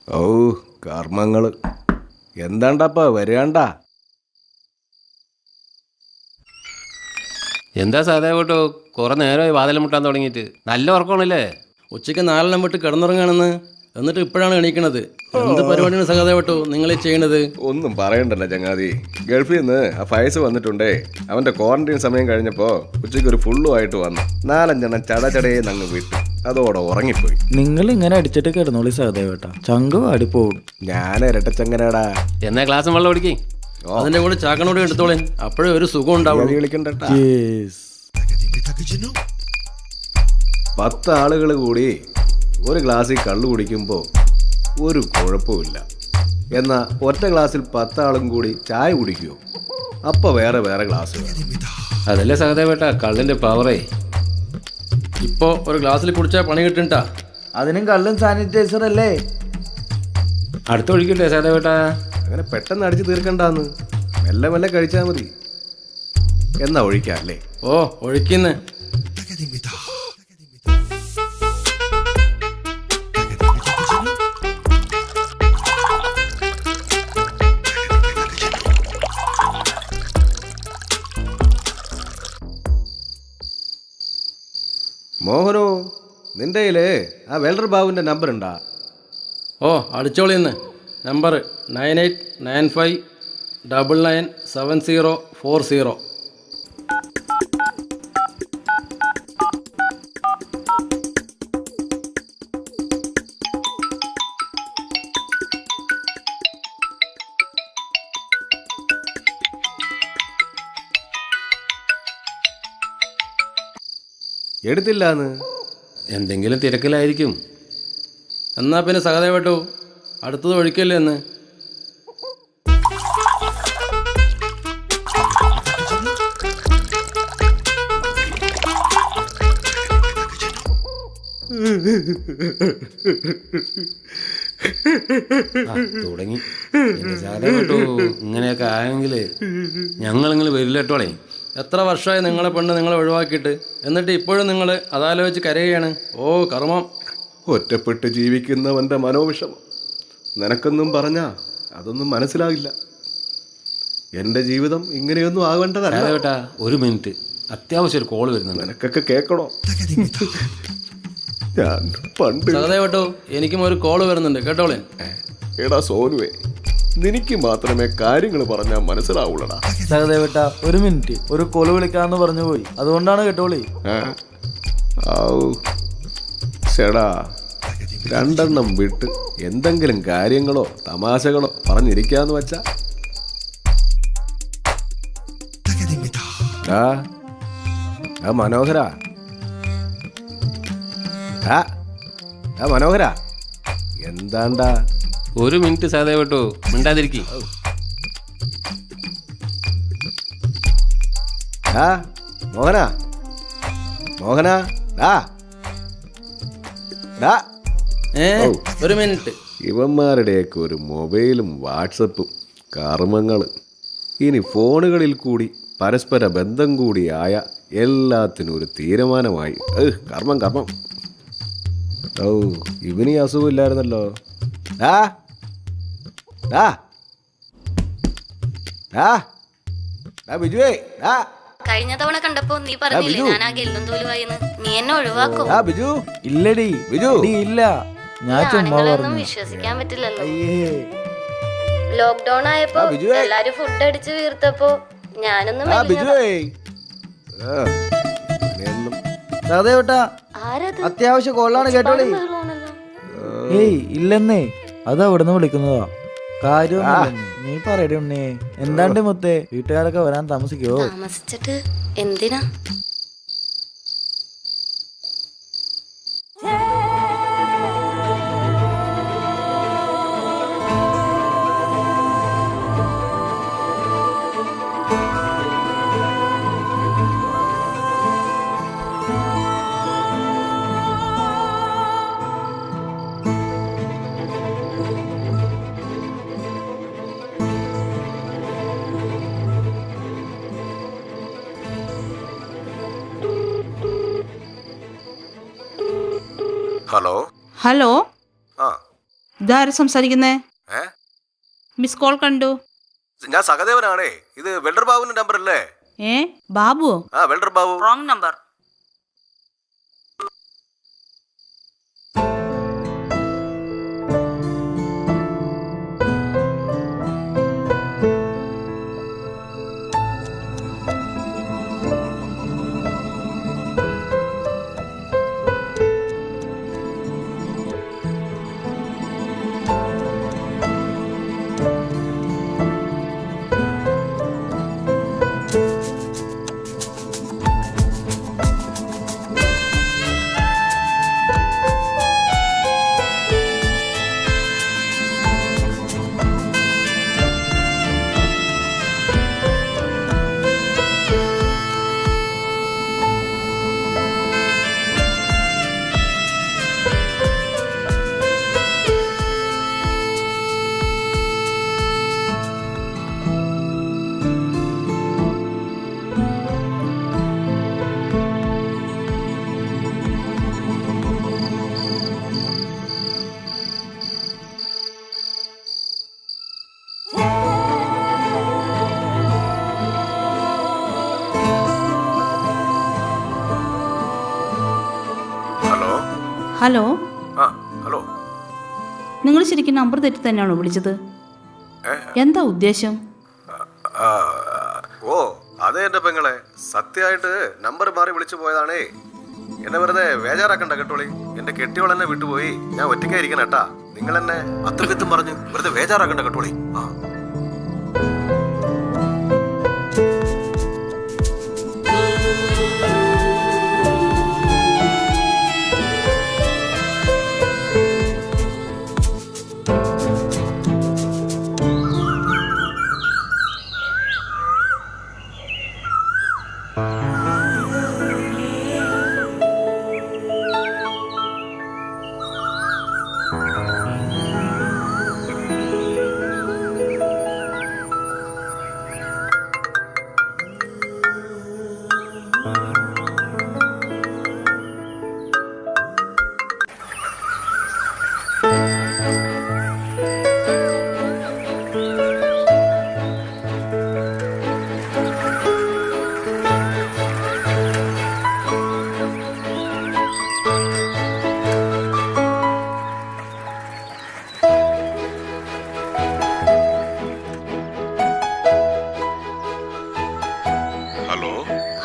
ഓ കർമ്മങ്ങള് എന്താണ്ടപ്പാ വരാണ്ടാ. എന്താ സാധാ കേട്ടോ, കുറെ നേരമായി വാതിൽ മുട്ടാൻ തുടങ്ങിയിട്ട്. നല്ല ഉറക്കമാണല്ലേ? ഉച്ചയ്ക്ക് 4 വിട്ട് കിടന്നുറങ്ങാണെന്ന്, എന്നിട്ട് ഇപ്പോഴാണ് എണീക്കണത്. എന്ത് പരിപാടിയാണ് സഹതാ കേട്ടോ നിങ്ങളീ ചെയ്യണത്? ഒന്നും പറയണ്ടല്ലോ ചങ്ങാതി. ഗൾഫിൽ നിന്ന് ആ ഫൈസ് വന്നിട്ടുണ്ടേ. അവന്റെ ക്വാറന്റൈൻ സമയം കഴിഞ്ഞപ്പോ ഉച്ചയ്ക്ക് ഒരു ഫുള്ളുമായിട്ട് വന്നു. 4-5 ചടചടേന്ന് അങ്ങ് വിട്ടു. അതോടെ ഉറങ്ങിപ്പോയി. നിങ്ങൾ ഇങ്ങനെ അടിച്ചിട്ട് കിടന്നോളി സഹദേവേട്ടാ, ചങ്ക് വാടിപ്പോവും. ഞാൻ ഇരട്ടച്ചങ്ങനാടാ. എന്നാ ഗ്ലാസ് വെള്ളം കുടിക്കേ. അതിന്റെ കൂടെ ചാക്കനോട് എടുത്തോളേ, അപ്പോഴേ ഒരു സുഖം ഉണ്ടാവും. കളിക്കണ്ടട്ടാ. Yes. 10 ആളുകൾ കൂടി ഒരു ഗ്ലാസ്സിൽ കള്ളു കുടിക്കുമ്പോൾ ഒരു കുഴപ്പമില്ല. എന്നാൽ ഒറ്റ ഗ്ലാസ്സിൽ 10 ആളും കൂടി ചായ കുടിക്കുമോ? അപ്പോൾ വേറെ വേറെ ഗ്ലാസ് വേണം. അതല്ലേ സഹദേവേട്ടാ കള്ളിന്റെ പവറേ. ഇപ്പോ ഒരു ഗ്ലാസ്സിൽ കുടിച്ചാൽ പണി കിട്ടണ്ടാ. അതിനും കള്ളും സാനിറ്റൈസർ അല്ലേ? അടുത്ത് ഒഴിക്കട്ടെ സഹദേവേട്ടാ? അങ്ങനെ പെട്ടെന്ന് അടിച്ച് തീർക്കണ്ടാന്ന്, മെല്ലെ മെല്ലെ കഴിച്ചാൽ മതി. എന്നാ ഒഴിക്കാം അല്ലേ? ഓ ഒഴിക്കുന്നേ. മോഹനോ, നിന്റെ കയ്യില് ആ വെൽഡർ ബാബുവിന്റെ നമ്പർ ഉണ്ടാ? ഓ അടിച്ചോളിന്ന്. നമ്പർ 9895997040. എടുത്തില്ലാന്ന്. എന്തെങ്കിലും തിരക്കിലായിരിക്കും. എന്നാ പിന്നെ സഹതാ കേട്ടോ അടുത്തത് ഒഴിക്കല്ലേ എന്ന്. തുടങ്ങി. സഹദേവേട്ടോ ഇങ്ങനെയൊക്കെ ആയെങ്കില് ഞങ്ങളിങ്ങനെ വരില്ലട്ടോളേ. എത്ര വർഷമായി നിങ്ങളെ പെണ്ണ് നിങ്ങളെ ഒഴിവാക്കിയിട്ട്, എന്നിട്ട് ഇപ്പോഴും നിങ്ങൾ അതാലോചിച്ച് കരയുകയാണ്. ഓ കർമ്മം. ഒറ്റപ്പെട്ട് ജീവിക്കുന്നവന്റെ മനോവിഷമം നിനക്കൊന്നും പറഞ്ഞാ അതൊന്നും മനസ്സിലാകില്ല. എന്റെ ജീവിതം ഇങ്ങനെയൊന്നും ആവേണ്ടതല്ല. സഹദേവേട്ടാ ഒരു മിനിറ്റ്, അത്യാവശ്യം ഒരു കോള് വരുന്നുണ്ട്. നിനക്കൊക്കെ കേൾക്കണോ? ഞാൻ പണ്ട് സഹതാ കേട്ടോ എനിക്കും ഒരു കോള് വരുന്നുണ്ട്, കേട്ടോളേ. എടാ സോനുവേ, നിനക്ക് മാത്രമേ കാര്യങ്ങൾ പറഞ്ഞാൽ മനസ്സിലാവുള്ളടാ. സഹദേവേട്ടാ ഒരു മിനിറ്റ്, ഒരു കൊല വിളിക്കാന്ന് പറഞ്ഞു പോയി, അതുകൊണ്ടാണ് കേട്ടോളി. ചേടാ, 2 വിട്ട് എന്തെങ്കിലും കാര്യങ്ങളോ തമാശകളോ പറഞ്ഞിരിക്കാന്ന് വെച്ചാ മനോഹര, മനോഹര എന്താണ്ടാ? ഒരു മിനിറ്റ് സഹദേവേട്ടോ, മിണ്ടാതിരിക്കി. മോഹന, മോഹന, ഒരു മിനിറ്റ്. ഇവന്മാരുടെയൊക്കെ ഒരു മൊബൈലും വാട്സപ്പും കർമ്മങ്ങൾ. ഇനി ഫോണുകളിൽ കൂടി പരസ്പര ബന്ധം കൂടിയായ എല്ലാത്തിനും ഒരു തീരുമാനമായി. കർമ്മം കർമ്മം. ഓ ഇവന് ഈ അസുഖമില്ലായിരുന്നല്ലോ. ബിജുവേ, കഴിഞ്ഞ തവണ കണ്ടപ്പോ നീ പറഞ്ഞില്ലേ ഞാൻ ആ ഗെല്ലും തോലുവായിന്ന്. നീ എന്നെ ഒഴിവാക്കോ? ബിജു. ഇല്ലടി ബിജു ഇല്ല, ഞാൻ ചുമ്മാ പറഞ്ഞു. വിശ്വസിക്കാൻ പറ്റില്ലല്ലോ. അയ്യേ, ലോക്ക്ഡൌൺ ആയപ്പോ എല്ലാരും ഫുഡ് അടിച്ച് വീർത്തപ്പോ ഞാനൊന്നും സഹദേവേട്ടാ അത്യാവശ്യ കോളാണ്, കേട്ടോളി. ഏയ് ഇല്ലെന്നേ, അത് അവിടുന്ന് വിളിക്കുന്നതാ. കാര്യമൊന്നും നീ പറയടേ ഉണ്ണേ. എന്താണ്ട് മുത്തേ, വീട്ടുകാരൊക്കെ വരാൻ താമസിക്കോ? താമസിച്ചിട്ട് എന്തിനാ? ഹലോ. ഹലോ, ആ ഇതാരും സംസാരിക്കുന്നേ? ഏ? മിസ് കോൾ കണ്ടു. ഞാൻ സഹദേവനാണേ. ഇത് വെൽഡർ ബാബുവിന്റെ നമ്പർ അല്ലേ? ബാബുവോ? ആ, welder Babu. Wrong number. Hello. ആ, ഹലോ. നിങ്ങൾ ശരിക്കും നമ്പർ തെറ്റി തന്നെയാണോ വിളിച്ചത്? എന്താ ഉദ്ദേശം? ഓ, അതെ എന്റെ പെങ്ങളെ, സത്യമായിട്ട് നമ്പർ മാറി വിളിച്ചു പോയതാണേ. എന്നെ വെറുതെ വേജാറാക്കണ്ട കേട്ടോളി. എന്റെ കെട്ടിയോൾ എന്നെ വിട്ടുപോയി. ഞാൻ ഒറ്റയ്ക്കായിരിക്കണം കേട്ടാ. നിങ്ങൾ എന്നെ അത്രയ്ക്കെത്തും പറഞ്ഞു വെറുതെ വേജാറാക്കണ്ട കേട്ടോളി. ആ,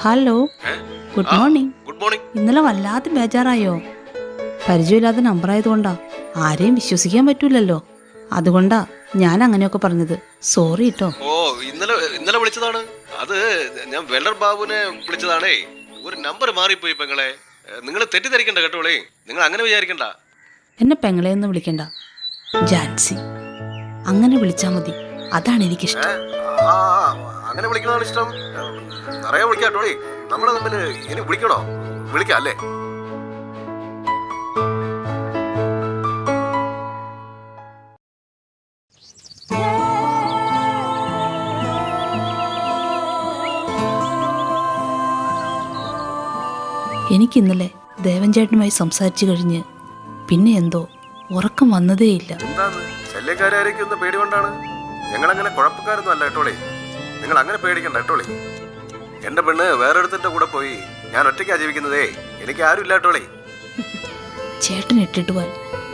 hello. Good morning. Good morning. ഇന്നലെ വല്ലാതെ ബേജാറായോ? പരിചയമില്ലാത്ത നമ്പർ ആയതുകൊണ്ടാ. ആരെയും വിശ്വസിക്കാൻ പറ്റൂലല്ലോ. അതുകൊണ്ടാ ഞാൻ അങ്ങനെയൊക്കെ പറഞ്ഞത്. സോറി കേട്ടോ. ഓ, ഇന്നലെ വിളിച്ചതാണ്. അത് ഞാൻ വെൽഡർ ബാബുവിനെ വിളിച്ചതാണേ. ഒരു നമ്പർ മാറിപ്പോയി പെങ്ങളെ. നിങ്ങൾ തെറ്റിദ്ധരിക്കണ്ട കേട്ടോളേ. നിങ്ങൾ അങ്ങനെ വിചാരിക്കണ്ട. എന്നെ പെങ്ങളെയൊന്നും വിളിക്കണ്ട, ജാൻസി. അങ്ങനെ വിളിച്ചാ മതി. അതാണ് എനിക്കിഷ്ടം. അങ്ങനെ വിളിക്കുന്നതാണ് ഇഷ്ടം. നിറയെ വിളിക്കാട്ടോളി. നമ്മളെ തമ്മിൽ ഇനി വിളിക്കണോ? വിളിക്കാം അല്ലേ? എനിക്കിന്നലെ ദേവൻ ചേട്ടനുമായി സംസാരിച്ചു കഴിഞ്ഞ് പിന്നെ എന്തോ ഉറക്കം വന്നതേയില്ല. എന്താന്ന് ശല്യക്കാരായിരിക്കും ഒന്ന് പേടി കൊണ്ടാണ്. ഞങ്ങളങ്ങനെ കുഴപ്പക്കാരൊന്നും അല്ല കേട്ടോളി. നിങ്ങൾ അങ്ങനെ പേടിക്കണ്ട കേട്ടോളി. എന്റെ പെണ്ണ് വേറൊരുത്തിന്റെ കൂടെ പോയി. ഞാൻ ഒറ്റയ്ക്കാ ജീവിക്കുന്നതേ. എനിക്ക് ആരും ഇല്ല കേട്ടോളി. ചേട്ടൻ ഇട്ടിട്ട് പോയാൽ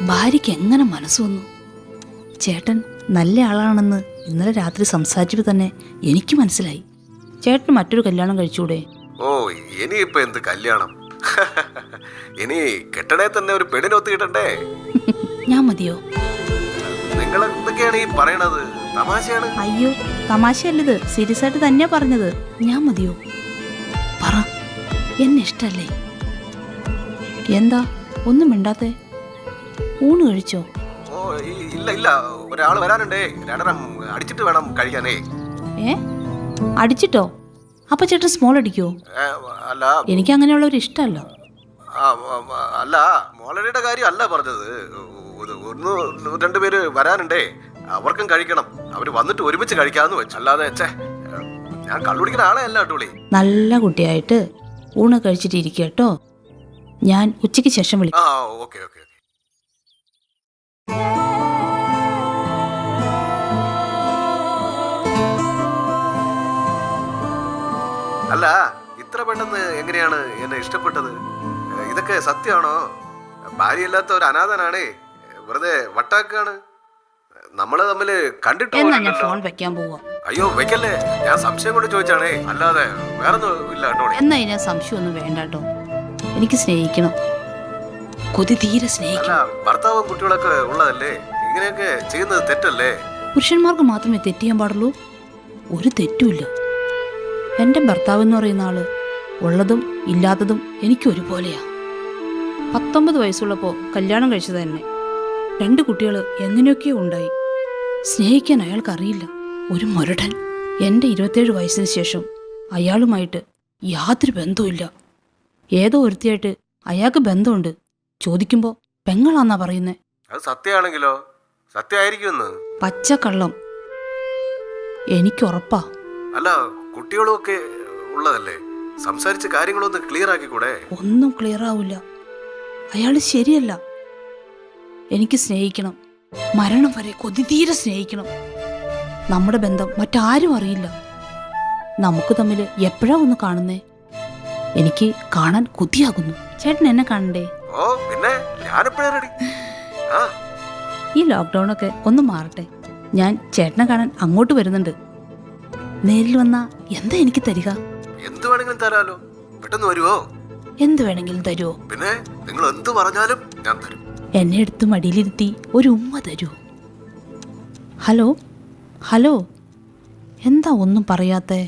ഭാര്യയ്ക്ക് എങ്ങനെ മനസ്സ് വന്നു? ചേട്ടൻ നല്ല ആളാണെന്ന് ഇന്നലെ രാത്രി സംസാരിച്ചപ്പോൾ തന്നെ എനിക്ക് മനസ്സിലായി. ചേട്ടന് മറ്റൊരു കല്യാണം കഴിച്ചൂടെ? ഓ, ഇനിയിപ്പോ എന്ത് കല്യാണം? ഇനി കെട്ടണേ തന്നെ ഒരു പെണ്ണിനെ ഒത്തു കിട്ടണ്ടേ? ഞാൻ മതിയോ? നിങ്ങൾ എന്തൊക്കെയാണ് ഈ പറയണത്? തമാശയാണ്. അയ്യോ, തമാശയല്ലത്. സീരിയസ് ആയിട്ട് തന്നെയാ പറഞ്ഞത്. ഞാൻ മതിയോ? പറ, എന്നെ ഇഷ്ടല്ലേ? എന്താ ഒന്നും മിണ്ടാത്തെ? ഊണ് കഴിച്ചോ? ഓ, ഇല്ല, ഒരാൾ വരാനുണ്ടേ. രണ്ടെണ്ണം അടിച്ചിട്ട് വേണം കഴിക്കാനേ. അടിച്ചിട്ടോ? അപ്പൊ ചേട്ടൻ സ്മോൾ അടിക്കോ? അല്ല, എനിക്ക് അങ്ങനെയുള്ളവർ ഇഷ്ടമല്ല. അല്ല, മോളടിയുടെ കാര്യം അല്ല പറഞ്ഞത്. രണ്ടുപേര് വരാനുണ്ടേ. അവർക്കും കഴിക്കണം. അവര് വന്നിട്ട് ഒരുമിച്ച് കഴിക്കാന്ന് വെച്ചു. അല്ലാതെ ഞാൻ കള്ളുടിക്കുന്ന ആളെ അല്ല കേട്ടോളി. നല്ല കുട്ടിയായിട്ട് ഊണ് കഴിച്ചിട്ട് ഇരിക്കുക കേട്ടോ. ഞാൻ ഉച്ചയ്ക്ക് ശേഷം വിളിക്കാം. ഓക്കെ. അല്ല, ഇത്ര പെട്ടെന്ന് എങ്ങനെയാണ് എന്നെ ഇഷ്ടപ്പെട്ടത്? ഇതൊക്കെ സത്യമാണോ? ഭാര്യയില്ലാത്ത ഒരു അനാഥനാണേ, വെറുതെ വട്ടാക്കാണ്. നമ്മള് തമ്മില് കണ്ടിട്ട് എന്നാ ഞാൻ പോലുമില്ലല്ലോ. ഫോൺ വെക്കാൻ പോവാ. അയ്യോ വെക്കല്ലേ, ഞാൻ സംശയം കൊണ്ട് ചോദിച്ചാണേ, അല്ലാതെ വേറൊന്നും ഇല്ല കേട്ടോ. എന്നാ ഇതിനെ സംശയമൊന്നും വേണ്ട കേട്ടോ. എനിക്ക് സ്നേഹിക്കണം, കൊതി തീരെ അല്ല, സ്നേഹിക്കണം. ഭർത്താവും കുട്ടികളൊക്കെ ഉള്ളതല്ലേ, ഇങ്ങനെയൊക്കെ ചെയ്യുന്നത് തെറ്റല്ലേ? പുരുഷന്മാർക്ക് മാത്രമേ തെറ്റ് ചെയ്യാൻ പാടുള്ളൂ? ഒരു തെറ്റുമില്ല. എൻ്റെ ഭർത്താവ് എന്ന് പറയുന്ന ആള് ഉള്ളതും ഇല്ലാത്തതും എനിക്ക് ഒരുപോലെയാ. 19 വയസ്സുള്ളപ്പോൾ കല്യാണം കഴിച്ചത് തന്നെ. 2 കുട്ടികൾ എങ്ങനെയൊക്കെയോ ഉണ്ടായി. സ്നേഹിക്കാൻ അയാൾക്കറിയില്ല. ഒരു മുരടൻ. എൻ്റെ 27 വയസ്സിന് ശേഷം അയാളുമായിട്ട് യാതൊരു ബന്ധവുമില്ല. ഏതോ ഒരുത്തിയായിട്ട് അയാൾക്ക് ബന്ധമുണ്ട്. ചോദിക്കുമ്പോൾ പെങ്ങളാന്നാ പറയുന്നേ. അത് സത്യമാണെങ്കിലോ? സത്യമായിരിക്കുമെന്ന്. പച്ചക്കള്ളം. എനിക്കുറപ്പാ. അല്ല, കുട്ടികളും ഒക്കെ ഉള്ളതല്ലേ, സംസാരിച്ച കാര്യങ്ങളൊന്ന് ക്ലിയർ ആക്കിക്കൂടെ? ഒന്നും ക്ലിയർ ആവില്ല. അയാൾ ശരിയല്ല. എനിക്ക് സ്നേഹിക്കണം, മരണം വരെ കൊതി തീരെ സ്നേഹിക്കണം. നമ്മുടെ ബന്ധം മറ്റാരും അറിയില്ല. നമുക്ക് തമ്മിൽ എപ്പോഴാ ഒന്ന് കാണുന്നേ? എനിക്ക് കാണാൻ കൊതിയാകുന്നു. ചേട്ടൻ എന്നെ കാണണ്ടേ? ഓ പിന്നെ, ഞാനെപ്പോഴാ റെഡി. ആ ഈ ലോക്ക്ഡൗണൊക്കെ ഒന്ന് മാറട്ടെ. ഞാൻ ചേട്ടനെ കാണാൻ അങ്ങോട്ട് വരുന്നുണ്ട്. നേരിൽ വന്നാ എന്താ എനിക്ക് തരിക? എന്ത് വേണമെങ്കിലും തരാലോ. പെട്ടെന്ന് വരുവോ? എന്ത് വേണമെങ്കിലും തരുമോ? പിന്നെ നിങ്ങൾ എന്ത് പറഞ്ഞാലും ഞാൻ തരും. എന്നെ എടുത്ത് മടിയിലിരുത്തി ഒരു ഉമ്മ തരൂ. ഹലോ ഹലോ, എന്താ ഒന്നും പറയാത്തേ?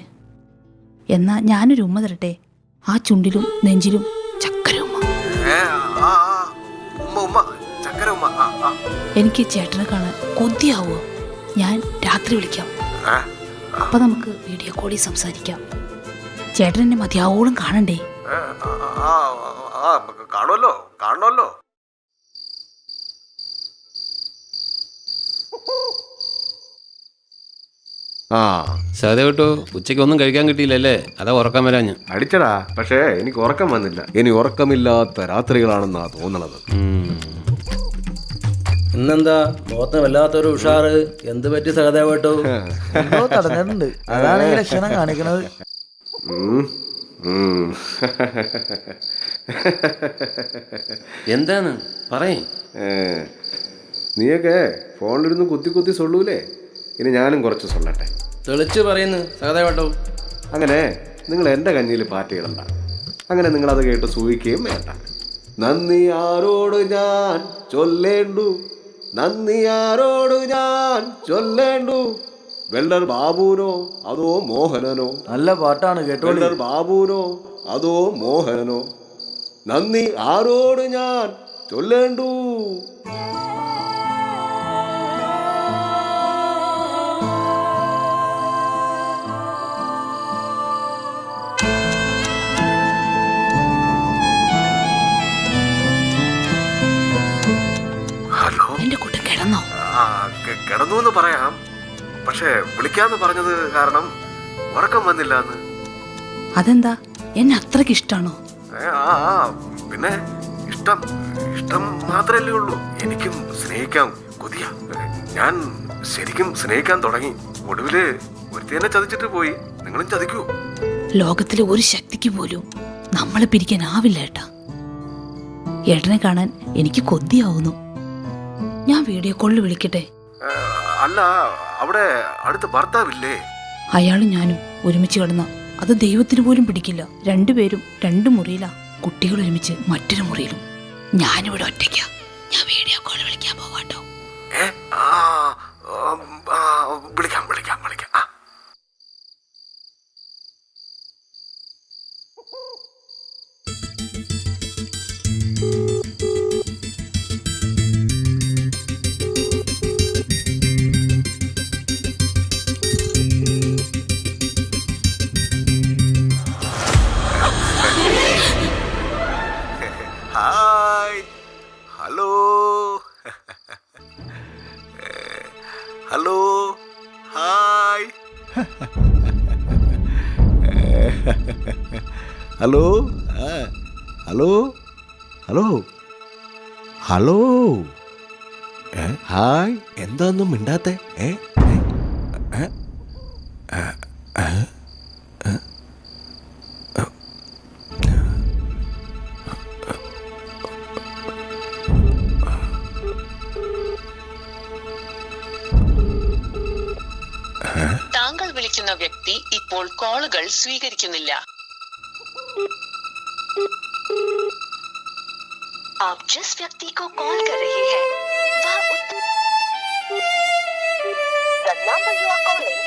എന്നാ ഞാനൊരു ഉമ്മ തരട്ടെ. ആ ചുണ്ടിലും നെഞ്ചിലും ചക്കര ഉമ്മ. ആ, ഉമ്മ ഉമ്മ, ചക്കര ഉമ്മ. എനിക്ക് ചേട്ടനെ കാണാൻ കൊതിയാവോ? ഞാൻ രാത്രി വിളിക്കാം. അപ്പൊ നമുക്ക് വീഡിയോ കോളിൽ സംസാരിക്കാം. ചേട്ടൻ എന്നെ മതിയാവോളം കാണണ്ടേ? കാണുമല്ലോ കാണുമല്ലോ. ആ സഹദേവ കേട്ടോ, ഉച്ചയ്ക്ക് ഒന്നും കഴിക്കാൻ കിട്ടിയില്ലല്ലേ? അതാ ഉറക്കാൻ വരാഞ്ഞ്. അടിച്ചടാ, പക്ഷേ എനിക്ക് ഉറക്കം വന്നില്ല. ഇനി ഉറക്കമില്ലാത്ത രാത്രികളാണെന്നാ തോന്നണത്. ഇന്നെന്താ മുഖത്തിന് വല്ലാത്തൊരു ഉഷാറ്? എന്ത് പറ്റി സഹദേവേട്ടോ? എന്തോ തടഞ്ഞിട്ടുണ്ട്, അതാണ് ഈ ലക്ഷണം കാണിക്കണത്. ഉം, ഉം. എന്താണ് പറയേ? നീയൊക്കെ ഫോണിലിരുന്ന് കുത്തി കുത്തി സൊല്ലൂലേ, ഇനി ഞാനും കുറച്ച് സൊല്ലട്ടെ. തെളിച്ച് പറയുന്നു സഹദേവേട്ടോ. അങ്ങനെ നിങ്ങൾ എൻ്റെ കഞ്ഞിയിൽ പാറ്റിയിടണ്ട. അങ്ങനെ നിങ്ങളത് കേട്ട് സൂഹിക്കുകയും വേണ്ട. നന്ദി ആരോട് ഞാൻ ചൊല്ലേണ്ടു, നന്ദി ആരോട് ഞാൻ ചൊല്ലേണ്ടു, വെള്ളർ ബാബുനോ അതോ മോഹനനോ? നല്ല പാട്ടാണ് കേട്ടോളി. വെള്ളർ ബാബുനോ അതോ മോഹനനോ? നന്ദി ആരോട് ഞാൻ ചൊല്ലേണ്ടു. ഹലോ, എന്റെ കൂട്ടം കിടന്നോ? കിടന്നു എന്ന് പറയാം, പക്ഷെ വിളിക്കാന്ന് പറഞ്ഞത് കാരണം ഉറക്കം വന്നില്ല എന്ന്. അതെന്താ? എന്നെ അത്രയ്ക്ക് ഇഷ്ടാണോ? പിന്നെ ഇഷ്ടം ഇഷ്ടം മാത്രല്ലേ ഉള്ളൂ. എനിക്കും സ്നേഹിക്കാൻ കൊതിയാ. ഞാൻ ശരിക്കും സ്നേഹിക്കാൻ തുടങ്ങി. ഒടുവില് ഒരുത്തേനെ ചതിച്ചിട്ട് പോയി. നിങ്ങളും ചതിക്കൂ. ലോകത്തിലെ ഒരു ശക്തിക്ക് പോലും നമ്മളെ പിരിക്കാനാവില്ല ഏട്ടാ. ഏട്ടനെ കാണാൻ എനിക്ക് കൊതിയാവുന്നു. ഞാൻ വീഡിയോ കോളിൽ വിളിക്കട്ടെ? അല്ല, അവിടെ അടുത്ത് ഭർത്താവില്ലേ? അയാളും ഞാനും ഒരുമിച്ച് കിടന്ന അത് ദൈവത്തിന് പോലും പിടിക്കില്ല. 2 പേരും 2 മുറിയിലാ. കുട്ടികൾ ഒരുമിച്ച് മറ്റൊരു മുറിയിലും. ഞാനിവിടെ ഒറ്റയ്ക്കാ. ഞാൻ വീഡിയോ കോൾ വിളിക്കാൻ പോവാട്ടോ. വിളിക്കാം വിളിക്കാം വിളിക്കാം. Hi, hello, hello, hi, hello, hello, hello, hello. Hi, എന്താന്നും മിണ്ടാത്തെ? താങ്കൾ വിളിക്കുന്ന വ്യക്തി ഇപ്പോൾ കോളുകൾ സ്വീകരിക്കുന്നില്ല. आप जिस व्यक्ति को कॉल कर रहे हैं वह The number you are calling